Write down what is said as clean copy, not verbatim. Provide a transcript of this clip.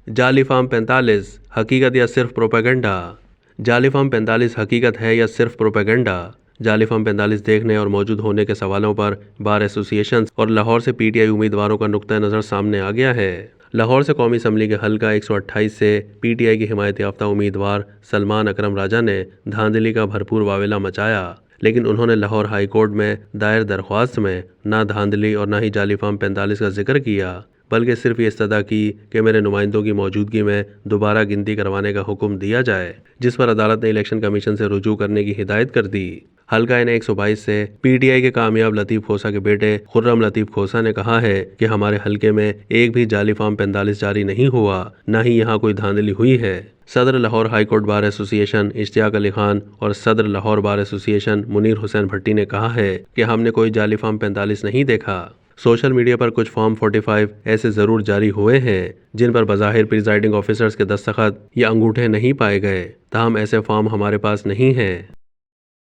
जाली फार्म 45 हकीकत या सिर्फ प्रोपेगेंडा। जाली फार्म 45 हकीकत है या सिर्फ प्रोपेगेंडा। जाली फार्म 45 देखने और मौजूद होने के सवालों पर बार एसोसिएशन और लाहौर से पीटीआई उम्मीदवारों का नुक्ता नज़र सामने आ गया है। लाहौर से कौमी असम्बली के हल्का 128 से पीटीआई की हिमायत याफ्ता उम्मीदवार सलमान अकरम राजा ने धांधली का भरपूर वावेला मचाया, लेकिन उन्होंने लाहौर हाई कोर्ट में दायर दरख्वास्त में ना धांधली और ना ही जाली फार्म 45 का जिक्र किया, बल्कि सिर्फ ये इस्तदा की कि मेरे नुमाइंदों की मौजूदगी में दोबारा गिनती करवाने का हुक्म दिया जाए, जिस पर अदालत ने इलेक्शन कमीशन से रुजू करने की हिदायत कर दी। हल्का एन 122 से पीटीआई के कामयाब लतीफ़ खोसा के बेटे खुर्रम लतीफ़ खोसा ने कहा है कि हमारे हल्के में एक भी जाली फार्म 45 जारी नहीं हुआ, न ही यहाँ कोई धांधली हुई है। सदर Lahore high court bar association Ishtiaq Ali Khan और सदर लाहौर बार एसोसिएशन मुनीर हुसैन भट्टी ने कहा है कि हमने कोई जाली फार्म 45 नहीं देखा। सोशल मीडिया पर कुछ फॉर्म 45 ऐसे ज़रूर जारी हुए हैं जिन पर बज़ाहिर प्रिजाइडिंग ऑफिसर्स के दस्तखत या अंगूठे नहीं पाए गए, ताहम ऐसे फॉर्म हमारे पास नहीं हैं।